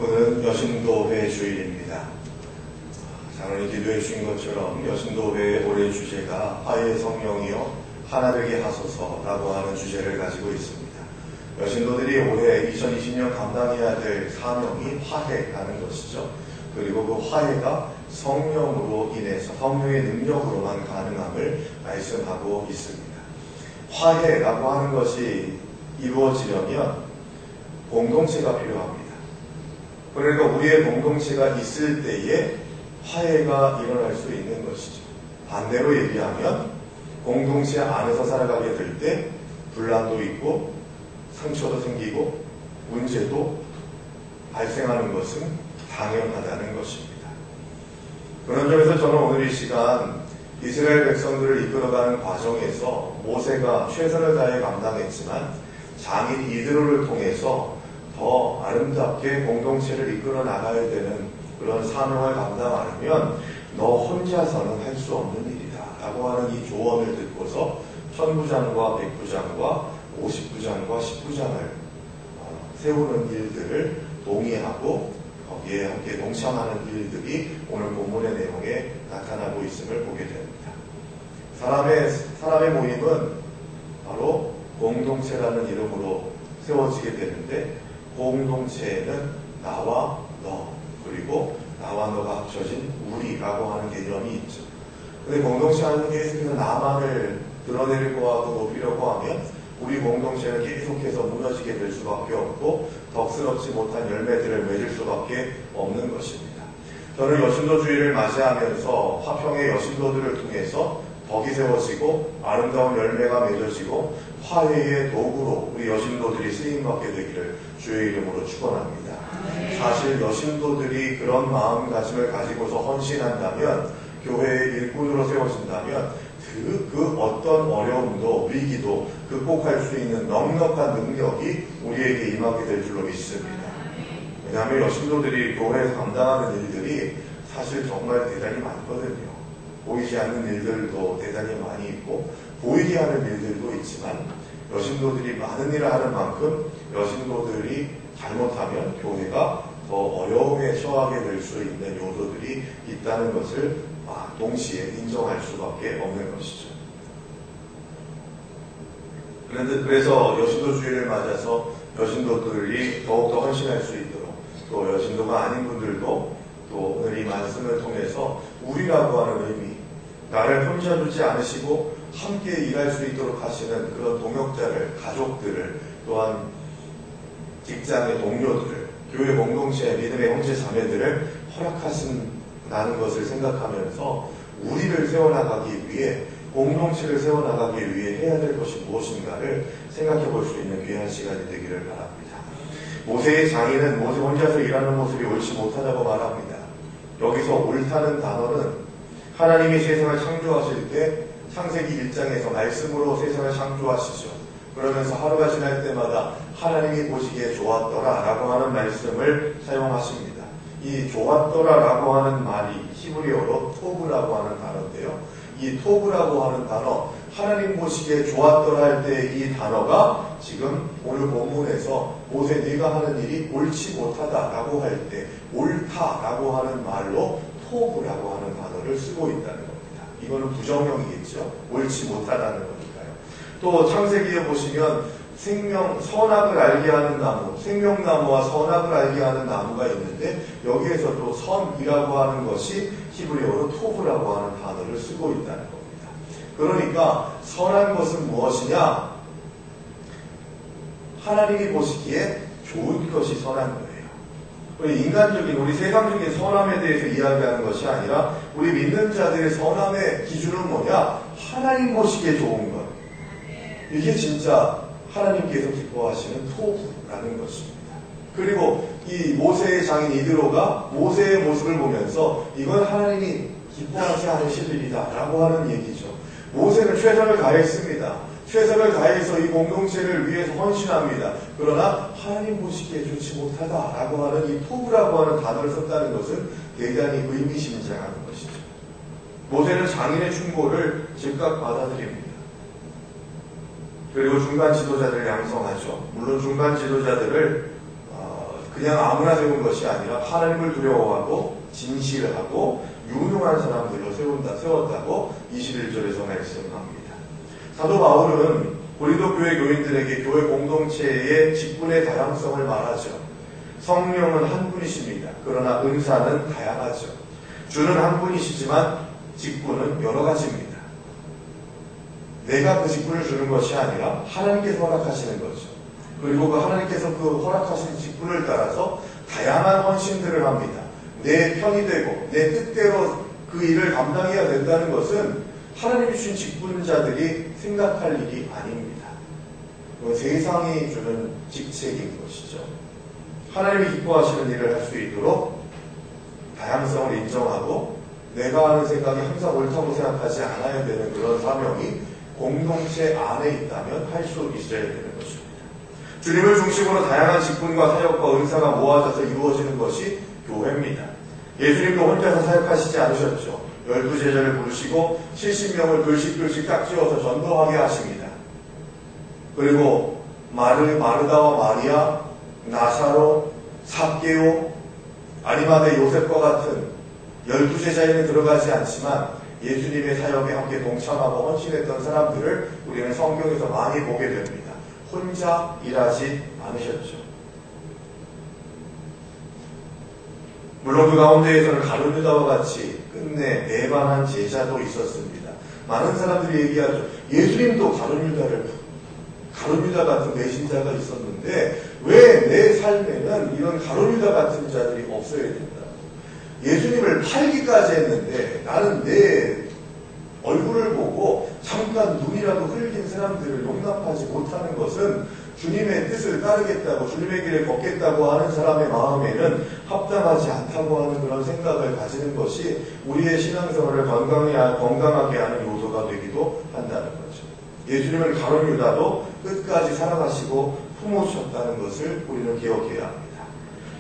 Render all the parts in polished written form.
오늘은 여신도회 주일입니다. 장로님 기도해 주신 것처럼 여신도회의 올해 주제가 화해의 성령이여 하나 되게 하소서라고 하는 주제를 가지고 있습니다. 여신도들이 올해 2020년 감당해야 될 사명이 화해라는 것이죠. 그리고 그 화해가 성령으로 인해서 성령의 능력으로만 가능함을 말씀하고 있습니다. 화해라고 하는 것이 이루어지려면 공동체가 필요합니다. 그러니까 우리의 공동체가 있을 때에 화해가 일어날 수 있는 것이죠. 반대로 얘기하면 공동체 안에서 살아가게 될 때 분란도 있고 상처도 생기고 문제도 발생하는 것은 당연하다는 것입니다. 그런 점에서 저는 오늘 이 시간 이스라엘 백성들을 이끌어가는 과정에서 모세가 최선을 다해 감당했지만 장인 이드로를 통해서 더 아름답게 공동체를 이끌어 나가야 되는 그런 사명을 감당하려면 너 혼자서는 할 수 없는 일이다 라고 하는 이 조언을 듣고서 천부장과 백부장과 50부장과 10부장을 세우는 일들을 동의하고 거기에 함께 동참하는 일들이 오늘 본문의 내용에 나타나고 있음을 보게 됩니다. 사람의 모임은 바로 공동체라는 이름으로 세워지게 되는데 공동체에는 나와 너 그리고 나와 너가 합쳐진 우리라고 하는 개념이 있죠. 근데 공동체 안에서 계속해서 나만을 드러내려고 하고 높이려고 하면 우리 공동체는 계속해서 무너지게 될 수밖에 없고 덕스럽지 못한 열매들을 맺을 수밖에 없는 것입니다. 저는 여신도주의를 맞이하면서 화평의 여신도들을 통해서 덕이 세워지고 아름다운 열매가 맺어지고 화해의 도구로 우리 여신도들이 쓰임받게 되기를 주의 이름으로 축원합니다. 사실 여신도들이 그런 마음가짐을 가지고서 헌신한다면 교회의 일꾼으로 세워진다면 그 어떤 어려움도 위기도 극복할 수 있는 넉넉한 능력이 우리에게 임하게 될 줄로 믿습니다. 왜냐하면 여신도들이 교회에서 감당하는 일들이 사실 정말 대단히 많거든요. 보이지 않는 일들도 대단히 많이 있고 보이게 하는 일들도 있지만 여신도들이 많은 일을 하는 만큼 여신도들이 잘못하면 교회가 더 어려움에 처하게 될 수 있는 요소들이 있다는 것을 동시에 인정할 수밖에 없는 것이죠. 그래서 여신도주의를 맞아서 여신도들이 더욱더 헌신할 수 있도록 또 여신도가 아닌 분들도 또 오늘 이 말씀을 통해서 우리라고 하는 의미, 나를 혼자 두지 않으시고 함께 일할 수 있도록 하시는 그런 동역자를, 가족들을, 또한 직장의 동료들을, 교회 공동체, 믿음의 형제 자매들을 허락하신다는 것을 생각하면서 우리를 세워나가기 위해, 공동체를 세워나가기 위해 해야 될 것이 무엇인가를 생각해 볼 수 있는 귀한 시간이 되기를 바랍니다. 모세의 장인은 모세 혼자서 일하는 모습이 옳지 못하다고 말합니다. 여기서 옳다는 단어는 하나님이 세상을 창조하실 때 창세기 1장에서 말씀으로 세상을 창조하시죠. 그러면서 하루가 지날 때마다 하나님이 보시기에 좋았더라 라고 하는 말씀을 사용하십니다. 이 좋았더라 라고 하는 말이 히브리어로 토브라고 하는 단어인데요. 이 토브라고 하는 단어, 하나님 보시기에 좋았더라 할 때 이 단어가 지금 오늘 본문에서 모세 네가 하는 일이 옳지 못하다라고 할 때 옳다라고 하는 말로 토브라고 하는 단어를 쓰고 있다는 겁니다. 이거는 부정형이겠죠. 옳지 못하다는 거니까요. 또 창세기에 보시면 선악을 알게 하는 나무, 생명나무와 선악을 알게 하는 나무가 있는데 여기에서도 선이라고 하는 것이 히브리어로 토브라고 하는 단어를 쓰고 있다는 겁니다. 그러니까 선한 것은 무엇이냐? 하나님이 보시기에 좋은 것이 선한 거예요. 우리 인간적인, 우리 세상적인 선함에 대해서 이야기하는 것이 아니라 우리 믿는 자들의 선함의 기준은 뭐냐? 하나님 보시기에 좋은 것. 이게 진짜 하나님께서 기뻐하시는 토부라는 것입니다. 그리고 이 모세의 장인 이드로가 모세의 모습을 보면서 이건 하나님이 기뻐하지 않으실 일이다 라고 하는 얘기죠. 모세는 최선을 다했습니다. 최선을 다해서 이 공동체를 위해서 헌신합니다. 그러나 하나님 보시기에 좋지 못하다라고 하는 이 토부라고 하는 단어를 썼다는 것은 대단히 의미심장한 것이죠. 모세는 장인의 충고를 즉각 받아들입니다. 그리고 중간 지도자들을 양성하죠. 물론 중간 지도자들을 그냥 아무나 세운 것이 아니라 하나님을 두려워하고 진실하고 유능한 사람들로 세웠다고 21절에서 말씀합니다. 사도 바울은 고린도 교회 교인들에게 교회 공동체의 직분의 다양성을 말하죠. 성령은 한 분이십니다. 그러나 은사는 다양하죠. 주는 한 분이시지만 직분은 여러 가지입니다. 내가 그 직분을 주는 것이 아니라 하나님께서 허락하시는 거죠. 그리고 그 하나님께서 그 허락하신 직분을 따라서 다양한 헌신들을 합니다. 내 편이 되고 내 뜻대로 그 일을 감당해야 된다는 것은 하나님이 주신 직분자들이 생각할 일이 아닙니다. 세상이 주는 직책인 것이죠. 하나님이 기뻐하시는 일을 할 수 있도록 다양성을 인정하고 내가 하는 생각이 항상 옳다고 생각하지 않아야 되는 그런 사명이 공동체 안에 있다면 할 수 있어야 되는 것입니다. 주님을 중심으로 다양한 직분과 사역과 은사가 모아져서 이루어지는 것이 교회입니다. 예수님도 혼자서 사역하시지 않으셨죠. 12제자를 부르시고 70명을 둘씩 딱 지어서 전도하게 하십니다. 그리고 마르다와 마리아, 나사로, 삭개오, 아리마대 요셉과 같은 12제자에는 들어가지 않지만 예수님의 사역에 함께 동참하고 헌신했던 사람들을 우리는 성경에서 많이 보게 됩니다. 혼자 일하지 않으셨죠. 물론 그 가운데에서는 가룟 유다와 같이 끝내 배반한 제자도 있었습니다. 많은 사람들이 얘기하죠. 예수님도 가룟 유다 같은 배신자가 있었는데 왜 내 삶에는 이런 가룟 유다 같은 자들이 없어야 된다. 예수님을 팔기까지 했는데 나는 내 얼굴을 보고 잠깐 눈이라도 흘린 사람들을 용납하지 못하는 것은 주님의 뜻을 따르겠다고 주님의 길을 걷겠다고 하는 사람의 마음에는 합당하지 않다고 하는 그런 생각을 가지는 것이 우리의 신앙생활을 건강하게 하는 요소가 되기도 한다는 거죠. 예수님은 가룟 유다도 끝까지 사랑하시고 품으셨다는 것을 우리는 기억해야 합니다.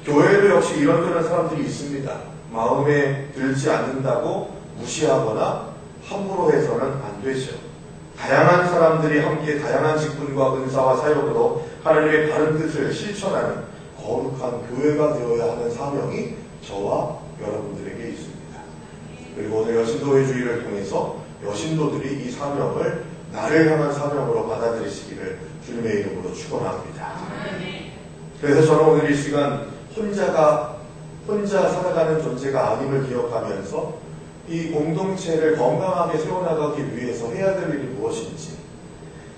교회에도 역시 이런저런 사람들이 있습니다. 마음에 들지 않는다고 무시하거나 함부로 해서는 안 되죠. 다양한 사람들이 함께 다양한 직분과 은사와 사역으로 하나님의 바른 뜻을 실천하는 거룩한 교회가 되어야 하는 사명이 저와 여러분들에게 있습니다. 그리고 오늘 여신도회 주의를 통해서 여신도들이 이 사명을 나를 향한 사명으로 받아들이시기를 주님의 이름으로 축원합니다. 그래서 저는 오늘 이 시간 혼자 살아가는 존재가 아님을 기억하면서 이 공동체를 건강하게 세워나가기 위해서 해야 될 일이 무엇인지,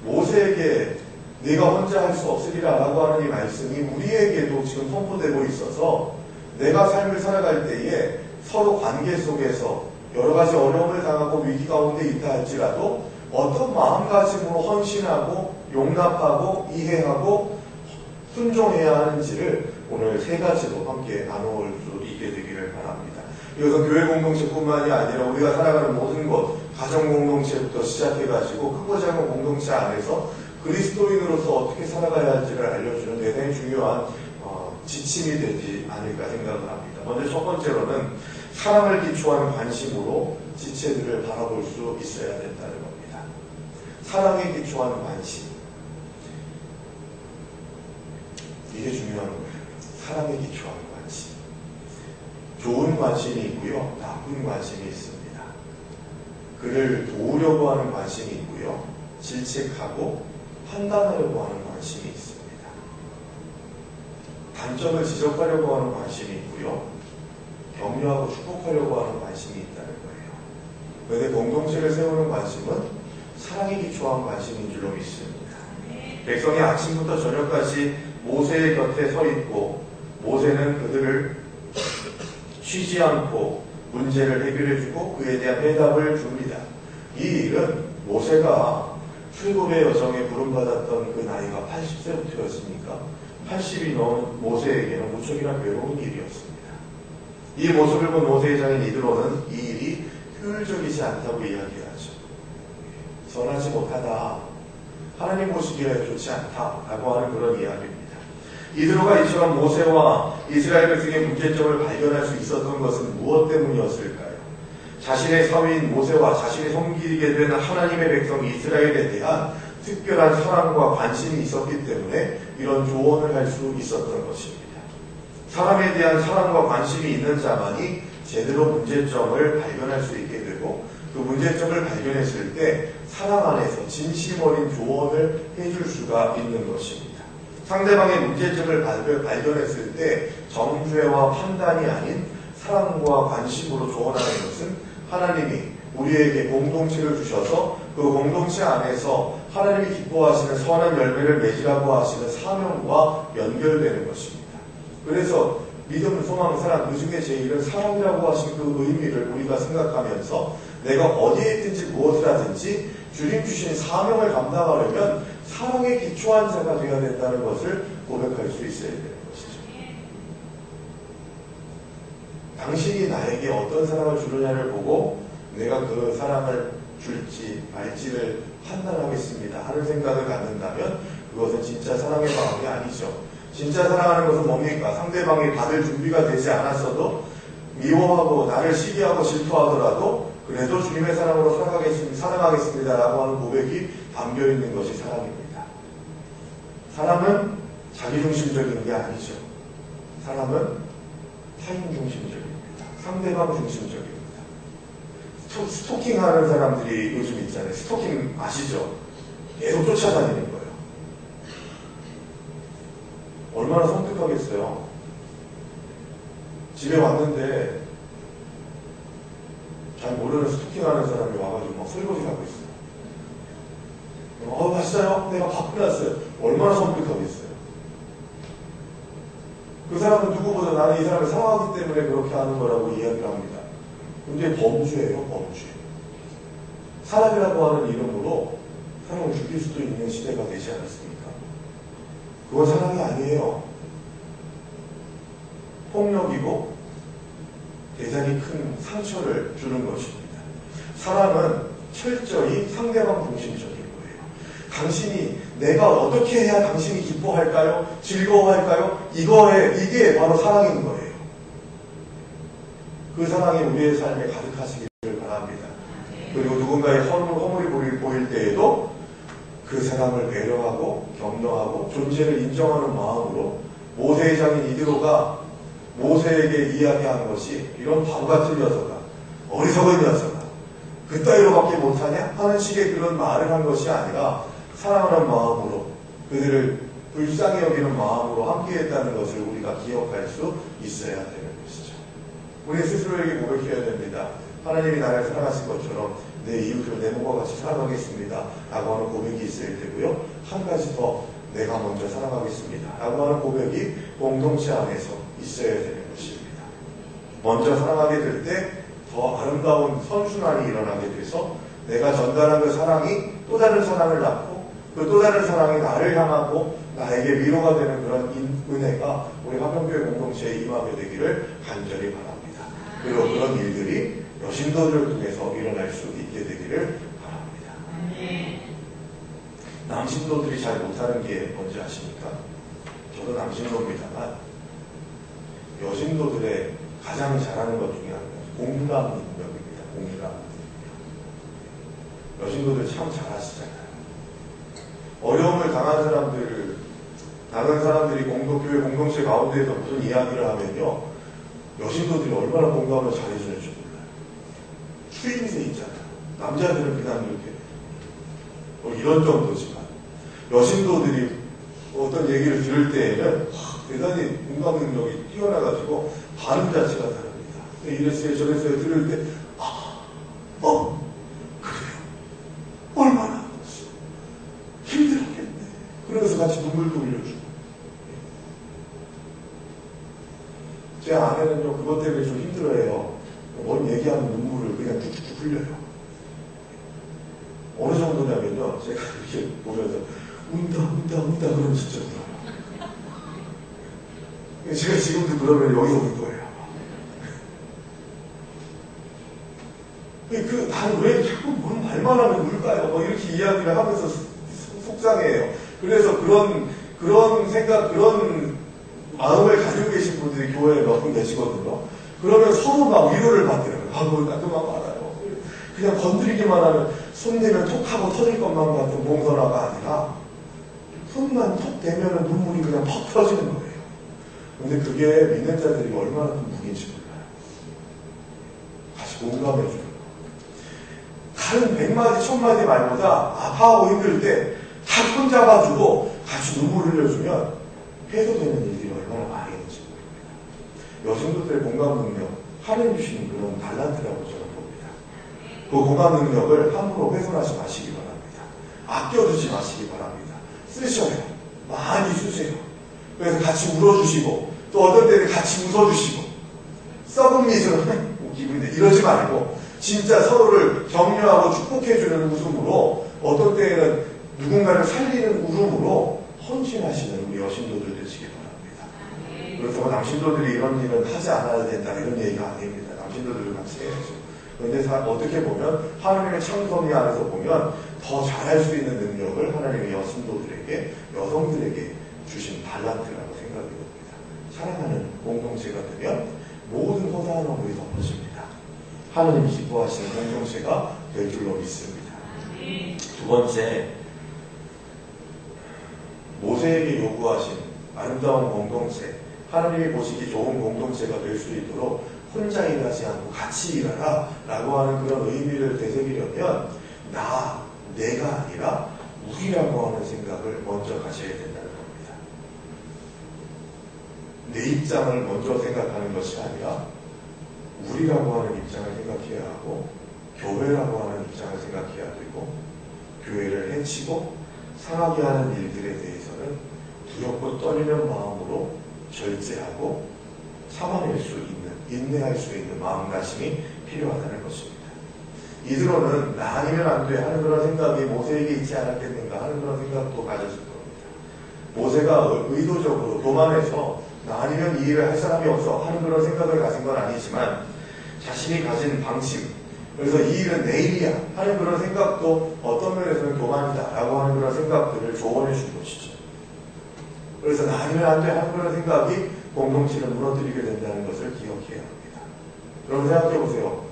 모세에게 네가 혼자 할 수 없으리라 라고 하는 이 말씀이 우리에게도 지금 선포되고 있어서 내가 삶을 살아갈 때에 서로 관계 속에서 여러 가지 어려움을 당하고 위기 가운데 있다 할지라도 어떤 마음가짐으로 헌신하고 용납하고 이해하고 순종해야 하는지를 오늘 세 가지로 함께 나누어 수 있게 되기를 바랍니다. 이것은 교회 공동체뿐만이 아니라 우리가 살아가는 모든 것, 가정 공동체부터 시작해가지고 크고 작은 공동체 안에서 그리스도인으로서 어떻게 살아가야 할지를 알려주는 대단히 중요한 지침이 되지 않을까 생각을 합니다. 먼저 첫 번째로는 사랑을 기초한 관심으로 지체들을 바라볼 수 있어야 된다는 겁니다. 사랑에 기초한 관심. 이게 중요한 거예요. 사랑에 기초한 관심. 좋은 관심이 있고요. 나쁜 관심이 있습니다. 그를 도우려고 하는 관심이 있고요. 질책하고 판단하려고 하는 관심이 있습니다. 단점을 지적하려고 하는 관심이 있고요. 격려하고 축복하려고 하는 관심이 있다는 거예요. 그런데 공동체를 세우는 관심은 사랑에 기초한 관심인 줄로 믿습니다. 백성이 아침부터 저녁까지 모세의 곁에 서 있고 모세는 그들을 쉬지 않고 문제를 해결해주고 그에 대한 해답을 줍니다. 이 일은 모세가 출애굽의 여정에 부름받았던 그 나이가 80세부터였으니까 80이 넘은 모세에게는 무척이나 괴로운 일이었습니다. 이 모습을 본 모세의 장인 이드로는 이 일이 효율적이지 않다고 이야기하죠. 선하지 못하다. 하나님 보시기에 좋지 않다라고 하는 그런 이야기입니다. 이드로가 이처럼 모세와 이스라엘 백성의 문제점을 발견할 수 있었던 것은 무엇 때문이었을까요? 자신의 사위인 모세와 자신이 섬기게 되는 하나님의 백성 이스라엘에 대한 특별한 사랑과 관심이 있었기 때문에 이런 조언을 할 수 있었던 것입니다. 사람에 대한 사랑과 관심이 있는 자만이 제대로 문제점을 발견할 수 있게 되고, 그 문제점을 발견했을 때 사랑 안에서 진심 어린 조언을 해줄 수가 있는 것입니다. 상대방의 문제점을 발견했을 때 정죄와 판단이 아닌 사랑과 관심으로 조언하는 것은 하나님이 우리에게 공동체를 주셔서 그 공동체 안에서 하나님이 기뻐하시는 선한 열매를 맺으라고 하시는 사명과 연결되는 것입니다. 그래서 믿음, 소망, 사랑, 그 중에 제일은 사랑이라고 하신 그 의미를 우리가 생각하면서 내가 어디에 있든지 무엇을 하든지 주님 주신 사명을 감당하려면 사랑에 기초한 자가 되어야 된다는 것을 고백할 수 있어야 되는 것이죠. 당신이 나에게 어떤 사랑을 주느냐를 보고 내가 그 사랑을 줄지 말지를 판단하겠습니다 하는 생각을 갖는다면 그것은 진짜 사랑의 마음이 아니죠. 진짜 사랑하는 것은 뭡니까? 상대방이 받을 준비가 되지 않았어도 미워하고 나를 시기하고 질투하더라도 그래도 주님의 사랑으로 사랑하겠습니다 라고 하는 고백이 담겨있는 것이 사랑입니다. 사랑은 자기중심적인 게 아니죠. 사랑은 타인 중심적입니다. 상대방 중심적입니다. 스토킹하는 사람들이 요즘 있잖아요. 스토킹 아시죠? 계속 쫓아다니는 거예요. 얼마나 섬뜩하겠어요. 집에 왔는데 잘 모르는 스토킹하는 사람이 와가지고 막 설거지를 하고 있어요. 왔어요? 내가 바쁘났어요. 얼마나 섬뜩하겠어요. 그 사람은 누구보다 나는 이 사람을 사랑하기 때문에 그렇게 하는 거라고 이야기를 합니다. 근데 범죄예요, 범죄. 사랑이라고 하는 이름으로 사람을 죽일 수도 있는 시대가 되지 않았습니까? 그건 사랑이 아니에요. 폭력이고 대단히 큰 상처를 주는 것입니다. 사랑은 철저히 상대방 중심적인 거예요. 당신이 내가 어떻게 해야 당신이 기뻐할까요? 즐거워할까요? 이게 바로 사랑인 거예요. 그 사랑이 우리의 삶에 가득하시기를 바랍니다. 그리고 누군가의 허물이 보일 때에도 그 사람을 배려하고 격려하고 존재를 인정하는 마음으로 모세의 장인 이드로가 모세에게 이야기한 것이 이런 바보 같은 녀석아, 어리석은 녀석아, 그따위로밖에 못하냐? 하는 식의 그런 말을 한 것이 아니라 사랑하는 마음으로 그들을 불쌍히 여기는 마음으로 함께했다는 것을 우리가 기억할 수 있어야 되는 것이죠. 우리 스스로에게 고백해야 됩니다. 하나님이 나를 사랑하신 것처럼 내 이웃을 내 몸과 같이 사랑하겠습니다 라고 하는 고백이 있어야 되고요. 한 가지 더 내가 먼저 사랑하겠습니다 라고 하는 고백이 공동체 안에서 있어야 되는 것입니다. 먼저 사랑하게 될 때 더 아름다운 선순환이 일어나게 돼서 내가 전달한 그 사랑이 또 다른 사랑을 낳고 그 또 다른 사랑이 나를 향하고 나에게 위로가 되는 그런 은혜가 우리 화평교회 공동체에 임하게 되기를 간절히 바랍니다. 그리고 그런 일들이 여신도들을 통해서 일어날 수 있게 되기를 바랍니다. 남신도들이 잘 못하는 게 뭔지 아십니까? 저도 남신도입니다만 여신도들의 가장 잘하는 것 중에 하나가 공감 능력입니다. 공감. 여신도들 참 잘하시잖아요. 어려움을 당한 사람들을 다른 사람들이 교회 공동체 가운데에서 무슨 이야기를 하면요, 여신도들이 얼마나 공감을 잘해주는지 몰라요. 추임새 있잖아요. 남자들은 그냥 이렇게 이런 정도지만 여신도들이 어떤 얘기를 들을 때에는 대단히 공감 능력이 뛰어나가지고 발음 자체가 다릅니다. 이랬어요 저랬어요 들을 때 그래요. 얼마나 힘들었겠네. 그러면서 같이 눈물도 흘려주고. 제 아내는요 그것 때문에 좀 힘들어해요. 뭔 얘기하면 눈물을 그냥 뚝뚝 흘려요. 어느 정도냐면요 제가 이렇게 보면서 운다 그러면 진짜 울어요. 제가 지금도 그러면 여기서 울 거예요. 나는 왜 자꾸 뭔 말만 하면 울까요? 뭐 이렇게 이야기를 하면서 속상해요. 그래서 그런 생각, 그런 마음을 가지고 계신 분들이 교회에 몇 분 계시거든요. 그러면 서로 막 위로를 받더라고요. 나 그만 말아요. 그냥 건드리기만 하면 손 내면 톡 하고 터질 것만 같은 봉선화가 아니라 손만 톡 대면 눈물이 그냥 퍽 터지는 거예요. 근데 그게 믿는 자들이 얼마나 큰 무기인지 몰라요. 같이 공감해 줘요. 다른 100마디, 1000마디 말보다 아파하고 힘들 때 다 손잡아주고 같이 눈물 흘려주면 해소되는 일들이 얼마나 많이 있는지 모릅니다. 여성들의 공감 능력, 하나님 주시는 그런 달란트라고 저는 봅니다. 그 공감 능력을 함부로 훼손하지 마시기 바랍니다. 아껴두지 마시기 바랍니다. 쓰셔요. 많이 쓰세요. 그래서 같이 울어주시고 또 어떤 때는 같이 웃어주시고 썩은 미소로 기분인데 이러지 말고 진짜 서로를 격려하고 축복해주는 웃음으로 어떤 때에는 누군가를 살리는 울음으로 헌신하시는 우리 여신도들 되시기 바랍니다. 그렇다고 남신도들이 이런 일은 하지 않아야 된다 이런 얘기가 아닙니다. 남신도들도 같이 해야죠. 그런데 어떻게 보면 하나님의 창섭리 안에서 보면 더 잘할 수 있는 능력을 하나님의 여신도들에게 여성들에게 주신 달란트라고 생각이 됩니다. 사랑하는 공동체가 되면 모든 허다한 얼굴이 덮어집니다. 하나님이 기뻐하시는 공동체가 될 줄로 믿습니다. 두 번째, 모세에게 요구하신 아름다운 공동체, 하나님이 보시기 좋은 공동체가 될 수 있도록 혼자 일하지 않고 같이 일하라 라고 하는 그런 의미를 되새기려면 내가 아니라 우리라고 하는 생각을 먼저 가져야 된다는 겁니다. 내 입장을 먼저 생각하는 것이 아니라 우리라고 하는 입장을 생각해야 하고 교회라고 하는 입장을 생각해야 되고 교회를 해치고 상하게 하는 일들에 대해서는 두렵고 떨리는 마음으로 절제하고 참아낼 수 있는, 인내할 수 있는 마음가짐이 필요하다는 것입니다. 이드로는 나 아니면 안 돼 하는 그런 생각이 모세에게 있지 않았겠는가 하는 그런 생각도 가졌을 겁니다. 모세가 의도적으로 교만해서 나 아니면 이 일을 할 사람이 없어 하는 그런 생각을 가진 건 아니지만 자신이 가진 방침, 그래서 이 일은 내 일이야 하는 그런 생각도 어떤 면에서는 교만이다 라고 하는 그런 생각들을 조언해 준 것이죠. 그래서 나 아니면 안 돼 하는 그런 생각이 공동체를 무너뜨리게 된다는 것을 기억해야 합니다. 여러분 생각해 보세요.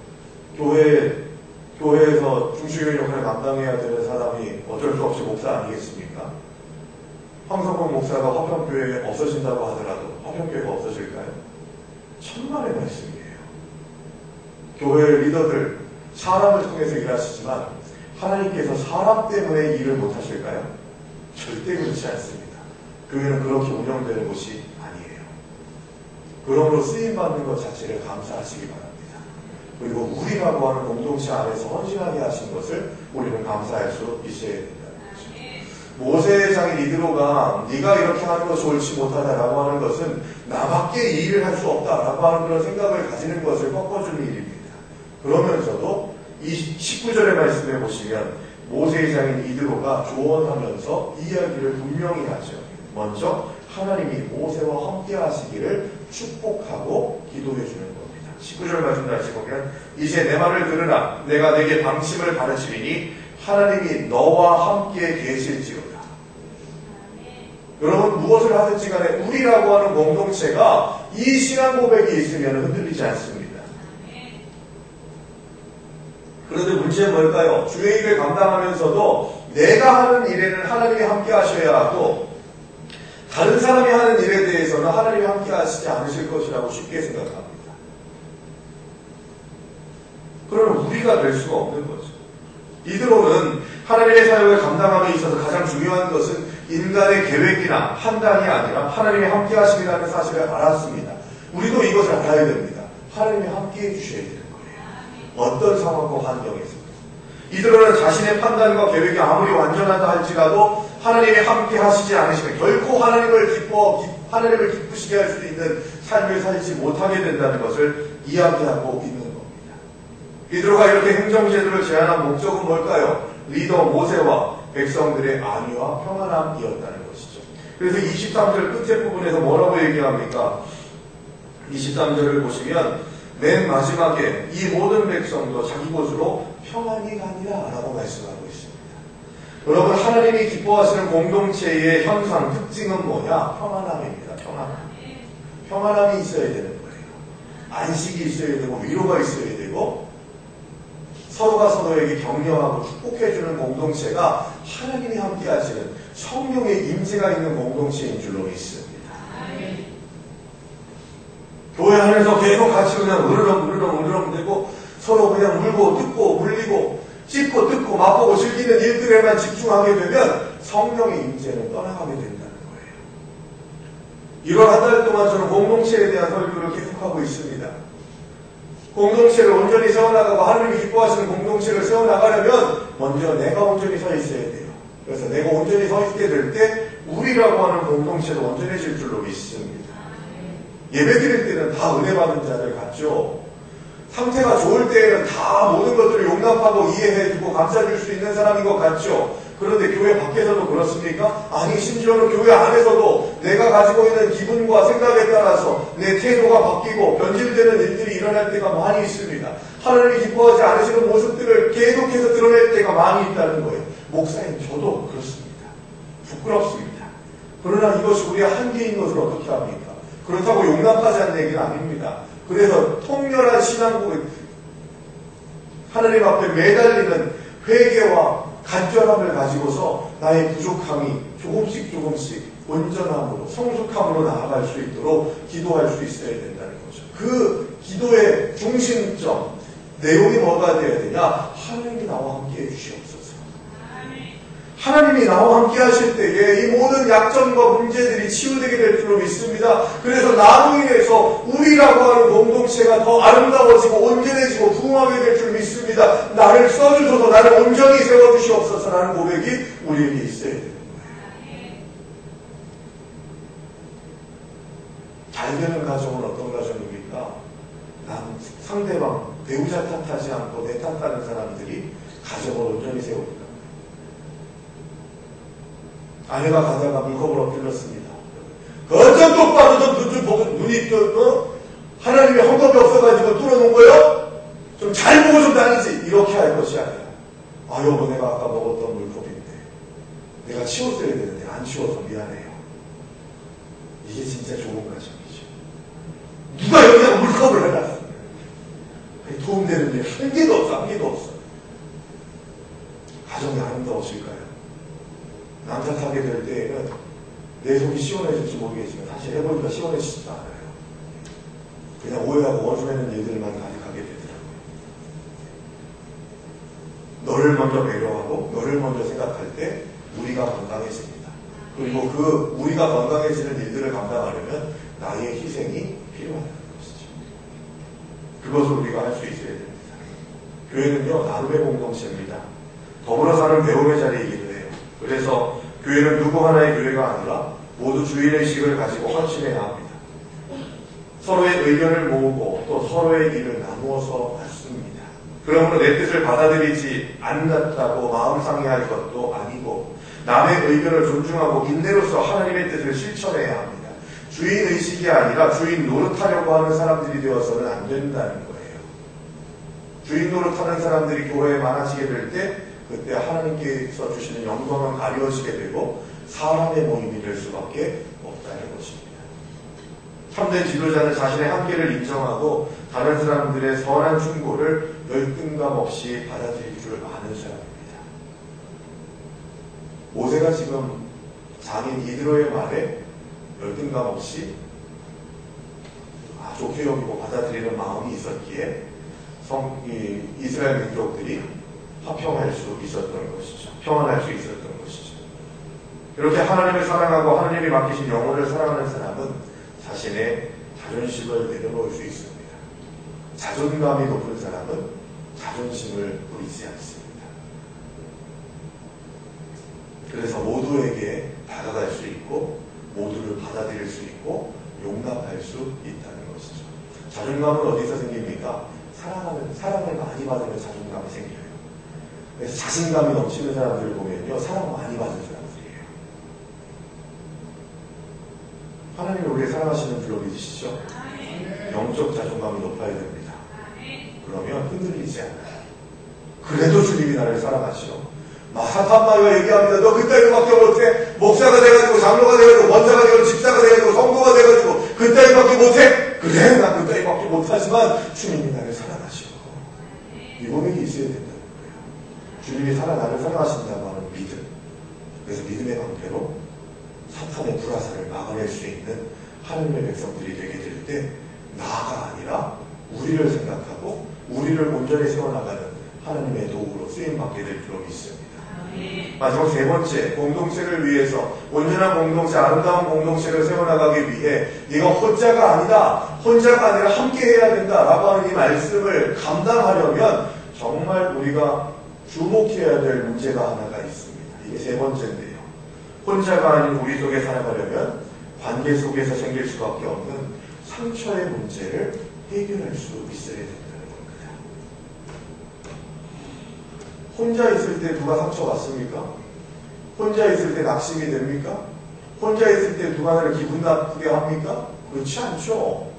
교회에서 중추교인 역할을 감당해야 되는 사람이 어쩔 수 없이 목사 아니겠습니까? 황성봉 목사가 화평교회에 없어진다고 하더라도 화평교회가 없어질까요? 천만의 말씀이에요. 교회 리더들 사람을 통해서 일하시지만 하나님께서 사람 때문에 일을 못하실까요? 절대 그렇지 않습니다. 교회는 그렇게 운영되는 곳이 아니에요. 그러므로 쓰임받는 것 자체를 감사하시기 바랍니다. 그리고 우리라고 하는 공동체 안에서 헌신하게 하신 것을 우리는 감사할 수 있어야 된다는 거죠. 모세의 장인 이드로가 네가 이렇게 하는 것이 옳지 못하다라고 하는 것은 나밖에 이 일을 할 수 없다라고 하는 그런 생각을 가지는 것을 꺾어주는 일입니다. 그러면서도 이 19절의 말씀에 보시면 모세의 장인 이드로가 조언하면서 이야기를 분명히 하죠. 먼저 하나님이 모세와 함께 하시기를 축복하고 기도해 주는 겁니다. 19절 말씀 다시 보면 이제 내 말을 들으라. 내가 내게 방침을 가르치리니 하나님이 너와 함께 계실지로다. 여러분 무엇을 하든지 간에 우리라고 하는 공동체가 이 신앙 고백이 있으면 흔들리지 않습니다. 그런데 문제는 뭘까요? 주의 일을 감당하면서도 내가 하는 일에는 하나님이 함께 하셔야 하고 다른 사람이 하는 일에 대해서는 하나님이 함께 하시지 않으실 것이라고 쉽게 생각합니다. 그러면 우리가 될 수가 없는 거죠. 이드로는 하나님의 사역을 감당함에 있어서 가장 중요한 것은 인간의 계획이나 판단이 아니라 하나님이 함께 하심이라는 사실을 알았습니다. 우리도 이것을 알아야 됩니다. 하나님이 함께 해주셔야 되는 거예요. 어떤 상황과 환경에서. 이드로는 자신의 판단과 계획이 아무리 완전하다 할지라도 하나님이 함께 하시지 않으시면 결코 하나님을 기쁘시게 할 수 있는 삶을 살지 못하게 된다는 것을 이야기하고 있는 겁니다. 이드로가 이렇게 행정제도를 제안한 목적은 뭘까요? 리더 모세와 백성들의 안위와 평안함이었다는 것이죠. 그래서 23절 끝에 부분에서 뭐라고 얘기합니까? 23절을 보시면 맨 마지막에 이 모든 백성도 자기 곳으로 평안히 가니라 라고 말씀하고 있습니다. 여러분 하나님이 기뻐하시는 공동체의 현상, 특징은 뭐냐? 평안함입니다. 평안함이 있어야 되는 거예요. 안식이 있어야 되고 위로가 있어야 되고 서로가 서로에게 격려하고 축복해주는 공동체가 하나님이 함께 하시는 성령의 임재가 있는 공동체인 줄로 믿습니다. 교회 안에서 계속 같이 그냥 으르렁 대고 서로 그냥 물고 뜯고 물리고 찢고 뜯고 맛보고 즐기는 일들에만 집중하게 되면 성령의 임재는 떠나가게 된다는 거예요. 1월 한 달 동안 저는 공동체에 대한 설교를 계속하고 있습니다. 공동체를 온전히 세워나가고 하나님이 기뻐하시는 공동체를 세워나가려면 먼저 내가 온전히 서 있어야 돼요. 그래서 내가 온전히 서 있게 될 때 우리라고 하는 공동체도 온전해질 줄로 믿습니다. 예배 드릴 때는 다 은혜 받은 자들 같죠. 상태가 좋을 때에는 다 모든 것들을 용납하고 이해해주고 감싸줄 수 있는 사람인 것 같죠. 그런데 교회 밖에서도 그렇습니까? 아니, 심지어는 교회 안에서도 내가 가지고 있는 기분과 생각에 따라서 내 태도가 바뀌고 변질되는 일들이 일어날 때가 많이 있습니다. 하나님이 기뻐하지 않으시는 모습들을 계속해서 드러낼 때가 많이 있다는 거예요. 목사님, 저도 그렇습니다. 부끄럽습니다. 그러나 이것이 우리의 한계인 것을 어떻게 합니까? 그렇다고 용납하지 않는 얘기는 아닙니다. 그래서 통렬한 신앙고백, 하나님 앞에 매달리는 회개와 간절함을 가지고서 나의 부족함이 조금씩 온전함으로 성숙함으로 나아갈 수 있도록 기도할 수 있어야 된다는 거죠. 그 기도의 중심점, 내용이 뭐가 되어야 되냐? 하나님이 나와 함께 해주시옵소서. 하나님이 나와 함께 하실 때에 이 모든 약점과 문제들이 치유되게 될 줄로 믿습니다. 그래서 나로 인해서 우리라고 하는 공동체가 더 아름다워지고 온전해지고 부흥하게 될 줄 믿습니다. 나를 써주셔서 나를 온전히 세워주시옵소서라는 고백이 우리에게 있어야 되는 거예요. 잘 되는 가정은 어떤 가정입니까? 상대방, 배우자 탓하지 않고 내 탓하는 사람들이 가정을 온전히 세웁니다. 아내가 가다가 물컵을 엎질렀습니다. 그 어쩜 똑바로 눈 보고 눈이 하나님이 헝겊이 없어가지고 뚫어놓은 거요? 좀 잘 보고 좀 다니지. 이렇게 할 것이 아니라, 아, 여보, 내가 아까 먹었던 물컵인데 내가 치웠어야 되는데 안 치워서 미안해요. 이게 진짜 좋은 가정이죠. 누가 여기다가 물컵을 해놨어? 도움되는 일 한 개도 없어. 가정이 아름다워질까요? 남 탓하게 될 때에는 내 속이 시원해질지 모르겠지만 사실 해보니까 시원해지지도 않아요. 그냥 오해하고 원수되는 일들만 가득하게 되더라고요. 너를 먼저 배려하고 너를 먼저 생각할 때 우리가 건강해집니다. 그리고 그 우리가 건강해지는 일들을 감당하려면 나의 희생이 필요하다는 것이죠. 그것을 우리가 할 수 있어야 됩니다. 교회는요, 나름의 공동체입니다. 더불어 사는 배움의 자리이기도 해요. 그래서 교회는 누구 하나의 교회가 아니라 모두 주일의식을 가지고 헌신해야 합니다. 서로의 의견을 모으고 또 서로의 일을 나누어서 맞습니다. 그러므로 내 뜻을 받아들이지 않는다고 마음 상해할 것도 아니고 남의 의견을 존중하고 인내로서 하나님의 뜻을 실천해야 합니다. 주인의식이 아니라 주인 노릇하려고 하는 사람들이 되어서는 안 된다는 거예요. 주인 노릇하는 사람들이 교회에 많아지게 될 때 그때 하나님께서 주시는 영광은 가려지게 되고 사람의 모임이 될 수밖에 없다는 것입니다. 참된 지도자는 자신의 한계를 인정하고 다른 사람들의 선한 충고를 열등감 없이 받아들일 줄 아는 사람입니다. 모세가 지금 장인 이드로의 말에 열등감 없이 좋게 여기고 받아들이는 마음이 있었기에 이스라엘 민족들이 화평할 수 있었던 것이죠. 평안할 수 있었던 것이죠. 이렇게 하나님을 사랑하고 하나님이 맡기신 영혼을 사랑하는 사람은 자신의 자존심을 내려놓을 수 있습니다. 자존감이 높은 사람은 자존심을 부리지 않습니다. 그래서 모두에게 다가갈 수 있고 모두를 받아들일 수 있고 용납할 수 있다는 것이죠. 자존감은 어디서 생깁니까? 사랑을 많이 받으면 자존감이 생겨요. 그래서 자신감이 넘치는 사람들을 보면요, 사랑 많이 받는 사람들이에요. 하나님을 우리 사랑하시는 줄로 믿으시죠? 영적 자존감이 높아야 됩니다. 그러면 흔들리지 않아요. 그래도 주님이 나를 사랑하시오. 사탄마귀가 얘기합니다. 너 그따위밖에 못해. 목사가 돼가지고 장로가 돼가지고 원사가 돼가지고 집사가 돼가지고 성도가 돼가지고 그따위밖에 못해. 그래, 나 그따위밖에 못하지만 주님이 나를 사랑하시오. 이 고백이 있어야 된다는 거예요. 주님이 나를 사랑하신다고 하는 믿음. 그래서 믿음의 방패로 사탄의 불화살을 막아낼 수 있는 하나님의 백성들이 되게 될 때 나가 아니라 우리를 생각하고 우리를 온전히 세워나가는 하나님의 도구로 쓰임받게 될 필요가 있습니다. 마지막 세 번째, 공동체를 위해서 온전한 공동체, 아름다운 공동체를 세워나가기 위해 네가 혼자가 아니라 함께 해야 된다라고 하는 이 말씀을 감당하려면 정말 우리가 주목해야 될 문제가 하나가 있습니다. 이게 세 번째인데요. 혼자가 아닌 우리 속에 살아가려면 관계 속에서 생길 수밖에 없는 상처의 문제를 해결할 수 있어야 된다는 겁니다. 혼자 있을 때 누가 상처받습니까? 혼자 있을 때 낙심이 됩니까? 혼자 있을 때 누가 나를 기분 나쁘게 합니까? 그렇지 않죠.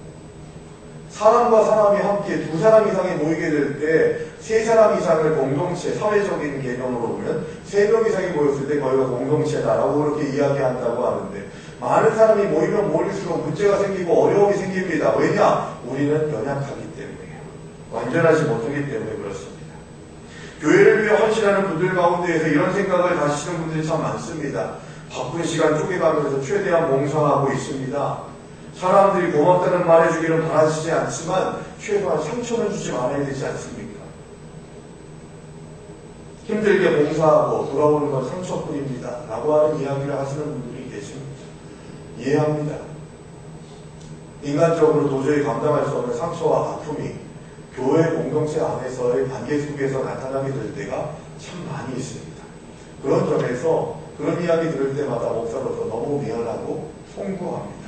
사람과 사람이 함께 두 사람 이상이 모이게 될 때 세 사람 이상을 공동체, 사회적인 개념으로 보면 세 명 이상이 모였을 때 거기가 공동체다라고 그렇게 이야기한다고 하는데 많은 사람이 모이면 모일수록 문제가 생기고 어려움이 생깁니다. 왜냐? 우리는 연약하기 때문이에요. 완전하지 못하기 때문에 그렇습니다. 교회를 위해 헌신하는 분들 가운데에서 이런 생각을 가지시는 분들이 참 많습니다. 바쁜 시간 쪼개가면서 최대한 봉사하고 있습니다. 사람들이 고맙다는 말 해주기는 바라시지 않지만 최소한 상처는 주지 말아야 되지 않습니까? 힘들게 봉사하고 돌아오는 건 상처뿐입니다 라고 하는 이야기를 하시는 분들이 계십니다. 이해합니다. 인간적으로 도저히 감당할 수 없는 상처와 아픔이 교회 공동체 안에서의 관계 속에서 나타나게 될 때가 참 많이 있습니다. 그런 점에서 그런 이야기 들을 때마다 목사로서 너무 미안하고 송구합니다.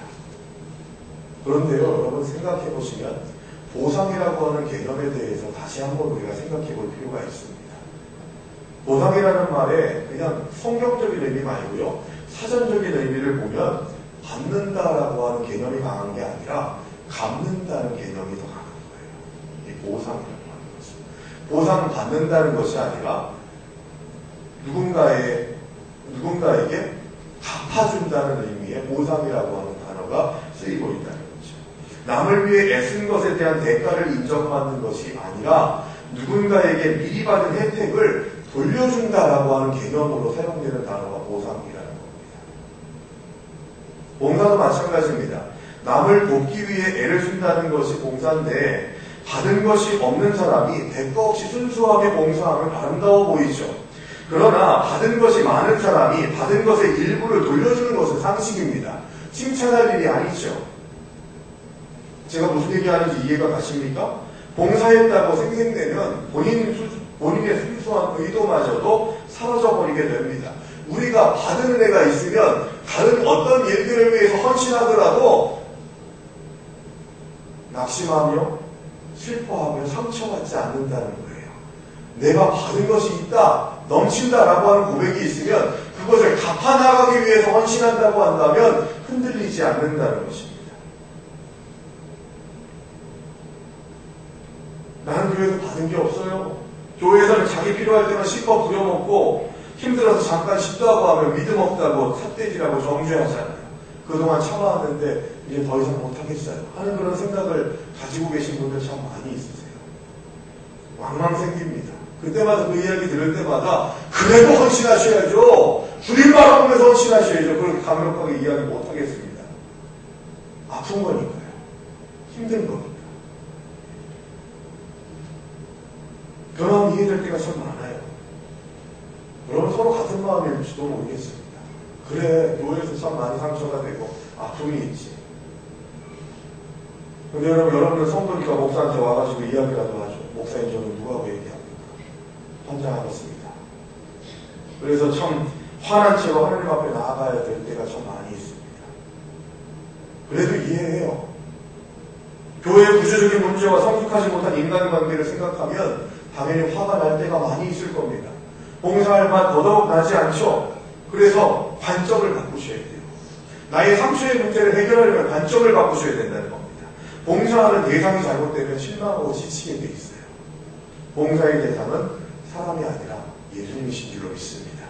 그런데요, 여러분 생각해 보시면 보상이라고 하는 개념에 대해서 다시 한번 우리가 생각해 볼 필요가 있습니다. 보상이라는 말에 그냥 성경적인 의미 말고요, 사전적인 의미를 보면 받는다라고 하는 개념이 강한 게 아니라 갚는다는 개념이 더 강한 거예요. 이 보상이라고 하는 것은. 보상 받는다는 것이 아니라 누군가에게 갚아준다는 의미의 보상이라고 하는 단어가 쓰이고 있다는 거죠. 남을 위해 애쓴 것에 대한 대가를 인정받는 것이 아니라 누군가에게 미리 받은 혜택을 돌려준다라고 하는 개념으로 사용되는 단어가 보상이라는 겁니다. 봉사도 마찬가지입니다. 남을 돕기 위해 애를 쓴다는 것이 봉사인데 받은 것이 없는 사람이 대가 없이 순수하게 봉사하면 아름다워 보이죠. 그러나 받은 것이 많은 사람이 받은 것의 일부를 돌려주는 것은 상식입니다. 칭찬할 일이 아니죠. 제가 무슨 얘기하는지 이해가 가십니까? 봉사했다고 생색내면 본인의 순수한 의도마저도 사라져버리게 됩니다. 우리가 받은 은혜가 있으면 다른 어떤 일들을 위해서 헌신하더라도 낙심하며 슬퍼하며 상처받지 않는다는 거예요. 내가 받은 것이 있다, 넘친다라고 하는 고백이 있으면 그것을 갚아나가기 위해서 헌신한다고 한다면 흔들리지 않는다는 것입니다. 나는 교회에서 받은 게 없어요. 교회에서는 자기 필요할 때만 실컷 부려먹고 힘들어서 잠깐 쉬다고 하면 믿음 없다고 삿대질하고 정죄하잖아요. 그동안 참아왔는데 이제 더 이상 못하겠어요 하는 그런 생각을 가지고 계신 분들 참 많이 있으세요. 왕왕 생깁니다. 그때마다 그 이야기 들을 때마다 그래도 헌신하셔야죠. 주님 바라보면서 헌신하셔야죠. 그렇게 감격하게 이야기 못하겠습니다. 아픈 거니까요. 힘든 거니까. 그런 이해될 때가 참 많아요. 여러분 서로 같은 마음일지도 모르겠습니다. 그래, 교회에서 참 많이 상처가 되고 아픔이 있지. 근데 여러분은 성도니까 목사한테 와가지고 이야기라도 하죠. 목사님 저는 누구하고 얘기합니까? 환장하겠습니다. 그래서 참 화난 채로 하나님 앞에 나아가야 될 때가 참 많이 있습니다. 그래도 이해해요. 교회의 구조적인 문제와 성숙하지 못한 인간관계를 생각하면 당연히 화가 날 때가 많이 있을 겁니다. 봉사할 맛 더더욱 나지 않죠. 그래서 관점을 바꾸셔야 돼요. 나의 상처의 문제를 해결하려면 관점을 바꾸셔야 된다는 겁니다. 봉사하는 대상이 잘못되면 실망하고 지치게 돼 있어요. 봉사의 대상은 사람이 아니라 예수님이신 줄로 믿습니다.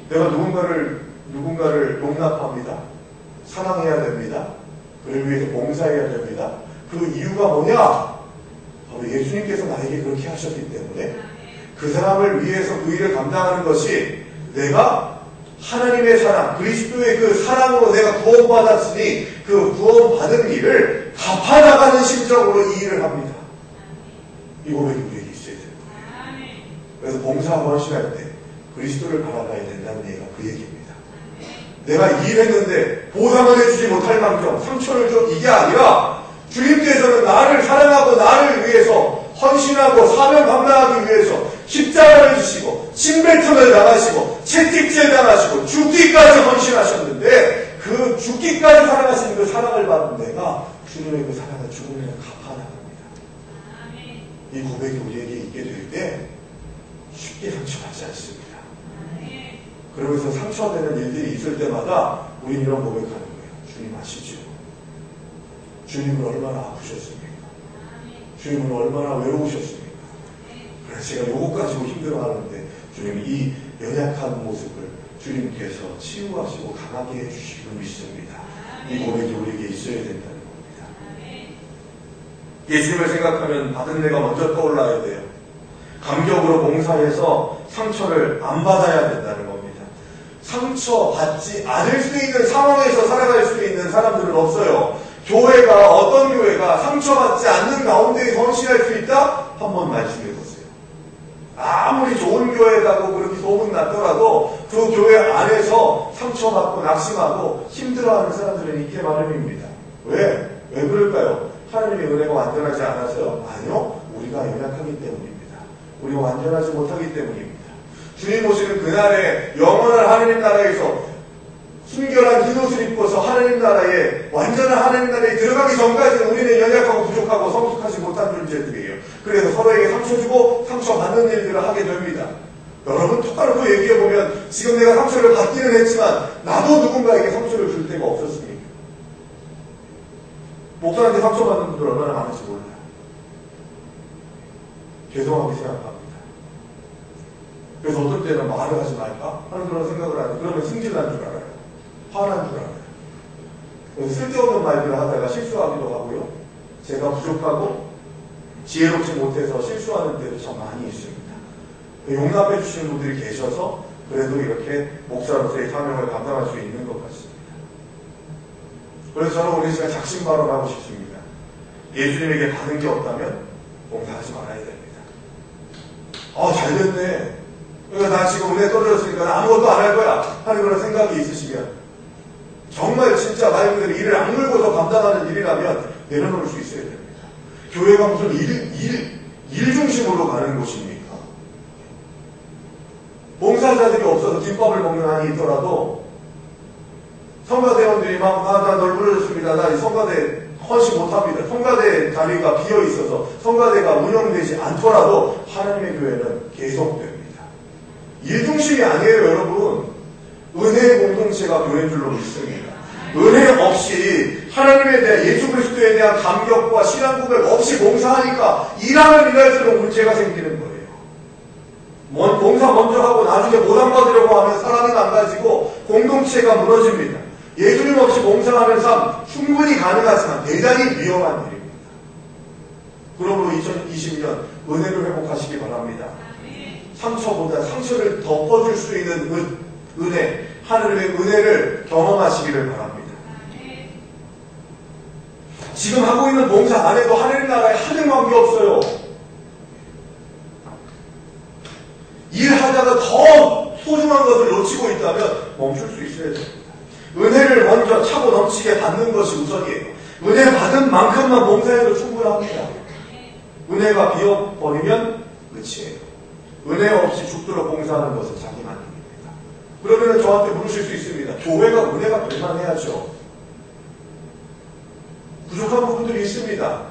내가 누군가를 용납합니다. 사랑해야 됩니다. 그를 위해서 봉사해야 됩니다. 그 이유가 뭐냐? 바로 예수님께서 나에게 그렇게 하셨기 때문에 그 사람을 위해서 그 일을 감당하는 것이 내가 하나님의 사랑, 그리스도의 그 사랑으로 내가 구원받았으니 그 구원받은 일을 갚아나가는 겸허한 심정으로 이 일을 합니다. 이 고백이 우리에게 있어야 돼요. 그래서 봉사하고 헌신할 때 그리스도를 바라봐야 된다는 얘기가 그 얘기입니다. 내가 일했는데 보상을 해주지 못할 만큼 상처를 좀 이게 아니라 주님께서는 나를 사랑하고 나를 위해서 헌신하고 사명 감당하기 위해서 십자가를 지시고 침뱉음을 당하시고 채찍질 당하시고 죽기까지 헌신하셨는데 그 죽기까지 사랑하시는 그 사랑을 받은 내가 주님의 그 사랑을 죽음에 갚아나갑니다. 이 고백이 우리에게 있게 될 때 쉽게 상처받지 않습니다. 그러면서 상처되는 일들이 있을 때마다 우리는 이런 고백하는 거예요. 주님 아시죠? 주님은 얼마나 아프셨습니까? 주님은 얼마나 외로우셨습니까? 그래서 제가 요거 가지고 힘들어하는데 주님이 이 연약한 모습을 주님께서 치유하시고 강하게 해주시기로 믿습니다. 이 고백이 우리에게 있어야 된다는 겁니다. 예수님을 생각하면 받은 내가 먼저 떠올라야 돼요. 감격으로 봉사해서 상처를 안 받아야 된다는 겁니다. 상처받지 않을 수 있는 상황에서 살아갈 수 있는 사람들은 없어요. 교회가 어떤 교회가 상처받지 않는 가운데 헌신할 수 있다? 한번 말씀해 보세요. 아무리 좋은 교회라고 그렇게 소문났더라도 그 교회 안에서 상처받고 낙심하고 힘들어하는 사람들은 있게 마련입니다. 왜? 왜 그럴까요? 하나님의 은혜가 완전하지 않아서요? 아니요. 우리가 연약하기 때문입니다. 우리가 완전하지 못하기 때문입니다. 주님 오시는 그날에 영원한 하나님 나라에서 순결한 흰 옷을 입고서 하나님 나라에 완전한 하나님 나라에 들어가기 전까지는 우리는 연약하고 부족하고 성숙하지 못한 존재들이에요. 그래서 서로에게 상처 주고 상처받는 일들을 하게 됩니다. 여러분 똑바로 얘기해보면 지금 내가 상처를 받기는 했지만 나도 누군가에게 상처를 줄 때가 없었습니까? 목사한테 상처받는 분들 얼마나 많은지 몰라요. 죄송하게 생각합니다. 그래서 어떤 때는 말을 하지 말까 하는 그런 생각을 하는데 그러면 승질난 줄 알아요. 화난 줄 알아요. 그래서 쓸데없는 말들을 하다가 실수하기도 하고요. 제가 부족하고 지혜롭지 못해서 실수하는 때도 참 많이 있습니다. 용납해 주시는 분들이 계셔서 그래도 이렇게 목사로서의 사명을 감당할 수 있는 것 같습니다. 그래서 저는 오늘 시간 작심발언하고 싶습니다. 예수님에게 받은 게 없다면 봉사하지 말아야 됩니다. 잘 됐네. 그러니까 나 지금 은혜 떨어졌으니까 나 아무것도 안 할 거야 하는 그런 생각이 있으시면 정말 진짜 말 그대로 일을 악물고서 감당하는 일이라면 내려놓을 수 있어야 됩니다. 교회가 무슨 일 중심으로 가는 곳입니까? 봉사자들이 없어서 김밥을 먹는 한이 있더라도 성가대원들이 나 널브러졌습니다. 나 이 성가대 헌신 못합니다. 성가대 자리가 비어있어서 성가대가 운영되지 않더라도 하나님의 교회는 계속됩니다. 일 중심이 아니에요, 여러분. 은혜의 공동체가 교회인 줄로 믿습니다. 은혜 없이 하나님에 대한 예수 그리스도에 대한 감격과 신앙 고백 없이 봉사하니까 일하면 일할수록 문제가 생기는 거예요. 봉사 먼저 하고 나중에 보상받으려고 하면 사람이 망가지고 공동체가 무너집니다. 예수님 없이 봉사하는 삶 충분히 가능하지만 대단히 위험한 일입니다. 그러므로 2020년 은혜를 회복하시기 바랍니다. 상처보다 상처를 덮어줄 수 있는 은혜, 하늘의 은혜를 경험하시기를 바랍니다. 지금 하고 있는 봉사 안 해도 하나님 나라에 하는 관계 없어요. 일하다가 더 소중한 것을 놓치고 있다면 멈출 수 있어야 됩니다. 은혜를 먼저 차고 넘치게 받는 것이 우선이에요. 은혜 받은 만큼만 봉사해도 충분합니다. 은혜가 비어버리면 끝이에요. 은혜 없이 죽도록 봉사하는 것은 자기만입니다. 그러면 저한테 물으실 수 있습니다. 교회가 은혜가 될 만해야죠. 부족한 부분들이 있습니다.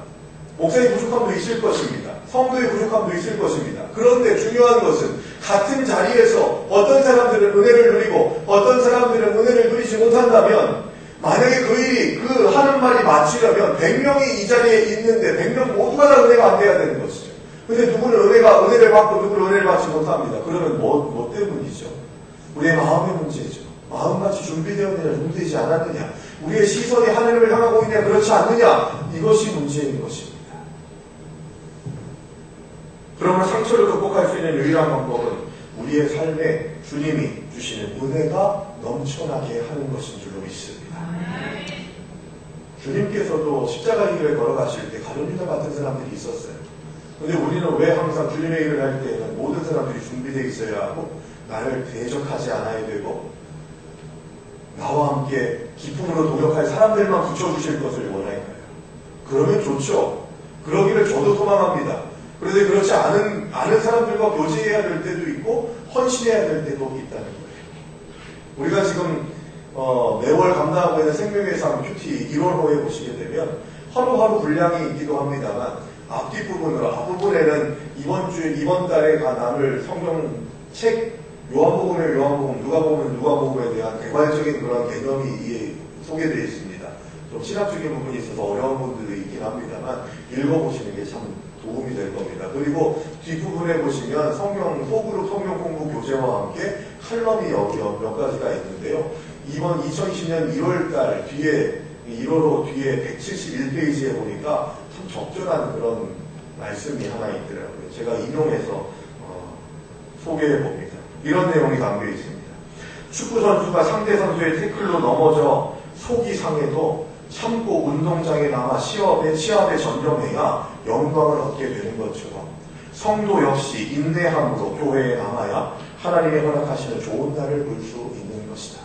목사의 부족함도 있을 것입니다. 성도의 부족함도 있을 것입니다. 그런데 중요한 것은 같은 자리에서 어떤 사람들은 은혜를 누리고 어떤 사람들은 은혜를 누리지 못한다면 만약에 그 일이 그 하는 말이 맞추려면 100명이 이 자리에 있는데 100명 모두가 다 은혜가 안 돼야 되는 것이죠. 근데 누구는 은혜를 받고 누구는 은혜를 받지 못합니다. 그러면 뭐 때문이죠? 우리의 마음의 문제죠. 마음같이 준비되었느냐 준비되지 않았느냐, 우리의 시선이 하늘을 향하고 있느냐 그렇지 않느냐, 이것이 문제인 것입니다. 그러면 상처를 극복할 수 있는 유일한 방법은 우리의 삶에 주님이 주시는 은혜가 넘쳐나게 하는 것인 줄로 믿습니다. 주님께서도 십자가 길을 걸어가실 때 가룟 유다 같은 사람들이 있었어요. 근데 우리는 왜 항상 주님의 일을 할 때는 모든 사람들이 준비되어 있어야 하고 나를 대적하지 않아야 되고 나와 함께 기쁨으로 동역할 사람들만 붙여주실 것을 원할까요? 그러면 좋죠. 그러기를 저도 소망합니다. 그런데 그렇지 않은 사람들과 교제해야 될 때도 있고 헌신해야 될 때도 있다는 거예요. 우리가 지금 매월 감당하고 있는 생명의 삶 큐티 1월호에 보시게 되면 하루하루 분량이 있기도 합니다만 앞부분에는 이번 달에 나눌 성경책 요한복음의 요한복음, 누가복음은 누가복음에 대한 개괄적인 그런 개념이 소개되어 있습니다. 좀 신학적인 부분이 있어서 어려운 분들도 있긴 합니다만 읽어보시는 게 참 도움이 될 겁니다. 그리고 뒷부분에 보시면 소그룹 성경 공부 교재와 함께 칼럼이 몇 가지가 있는데요. 이번 2020년 1월달 뒤에 1월호 뒤에 171페이지에 보니까 참 적절한 그런 말씀이 하나 있더라고요. 제가 인용해서 소개해 봅니다. 이런 내용이 담겨 있습니다. 축구 선수가 상대 선수의 태클로 넘어져 속이 상해도 참고 운동장에 남아 시합에 전념해야 영광을 얻게 되는 것처럼 성도 역시 인내함으로 교회에 남아야 하나님이 허락하시는 좋은 날을 볼 수 있는 것이다.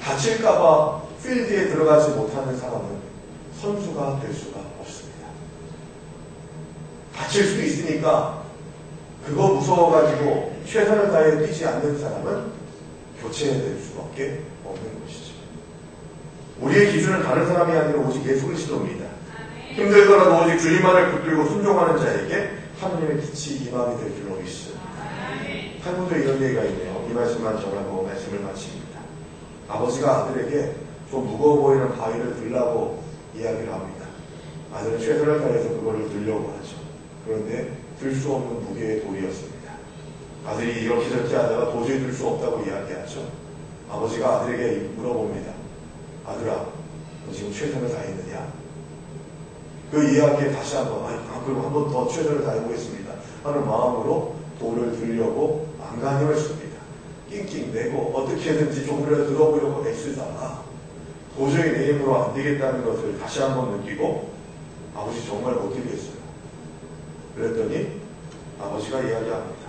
다칠까봐 필드에 들어가지 못하는 사람은 선수가 될 수가 없습니다. 다칠 수 있으니까 그거 무서워가지고 최선을 다해 뛰지 않는 사람은 교체될 수밖에 없는 것이죠. 우리의 기준은 다른 사람이 아니라 오직 예수 그리스도입니다. 힘들더라도 오직 주님만을 붙들고 순종하는 자에게 하나님의 빛이 임함이 될 줄로 믿습니다. 탈무드에 이런 얘기가 있네요. 이 말씀만 전하고 말씀을 마칩니다. 아버지가 아들에게 좀 무거워 보이는 바위를 들라고 이야기를 합니다. 아들은 최선을 다해서 그거를 들려고 하죠. 그런데 들 수 없는 무게의 돌이었습니다. 아들이 이렇게 저렇게 하다가 도저히 들 수 없다고 이야기하죠. 아버지가 아들에게 물어봅니다. 아들아, 너 지금 최선을 다했느냐? 그 이야기에 다시 한번, 그럼 한번 더 최선을 다해보겠습니다 하는 마음으로 돌을 들려고 안간힘을 씁니다. 낑낑대고 어떻게든지 좀이라도 들어보려고 애쓰다가 도저히 내 힘으로 안 되겠다는 것을 다시 한번 느끼고 아버지 정말 못 들겠어요. 그랬더니 아버지가 이야기합니다.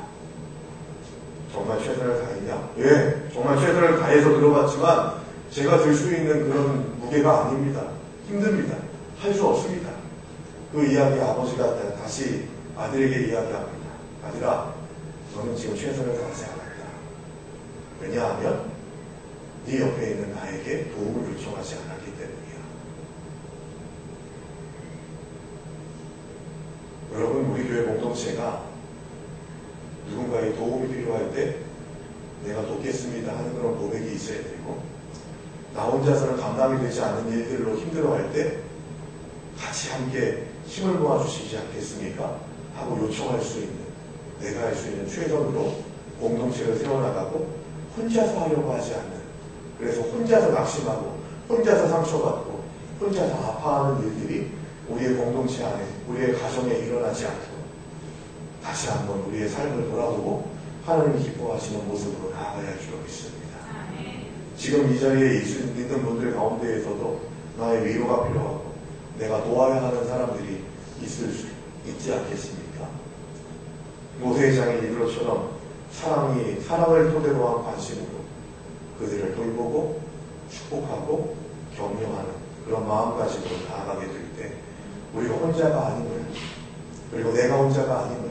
정말 최선을 다했냐? 예, 정말 최선을 다해서 들어봤지만 제가 들 수 있는 그런 무게가 아닙니다. 힘듭니다. 할 수 없습니다. 그 이야기 아버지가 다시 아들에게 이야기합니다. 아들아, 너는 지금 최선을 다하지 않았다. 왜냐하면 네 옆에 있는 나에게 도움을 요청하지 않았기 때문이야. 여러분, 우리 교회 공동체가 누군가의 도움이 필요할 때 내가 돕겠습니다 하는 그런 고백이 있어야 되고, 나 혼자서는 감당이 되지 않는 일들로 힘들어할 때 같이 함께 힘을 모아주시지 않겠습니까? 하고 요청할 수 있는, 내가 할 수 있는 최선으로 공동체를 세워나가고 혼자서 하려고 하지 않는, 그래서 혼자서 낙심하고 혼자서 상처받고 혼자서 아파하는 일들이 우리의 공동체 안에, 우리의 가정에 일어나지 않도록 다시 한번 우리의 삶을 돌아보고 하나님이 기뻐하시는 모습으로 나아가야 할 줄 믿습니다. 지금 이 자리에 있는 분들 가운데에서도 나의 위로가 필요하고 내가 도와야 하는 사람들이 있지 않겠습니까? 모세의 이들처럼 사랑을 토대로 한 관심으로 그들을 돌보고 축복하고 격려하는 그런 마음가짐으로 나아가게 될 때 우리가 혼자가 아님을, 그리고 내가 혼자가 아님을,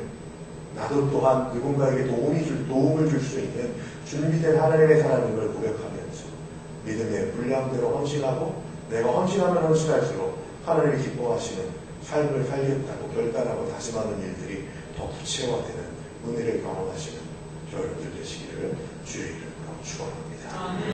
나도 또한 누군가에게 도움을 줄 수 있는 준비된 하나님의 사람임을 고백하면서 믿음의 분량대로 헌신하고, 내가 헌신하면 헌신할수록 하나님이 기뻐하시는 삶을 살겠다고 결단하고 다짐하는 일들이 더 구체화되는 은혜를 경험하시는 여러분들 되시기를 주의 이름으로 축원합니다.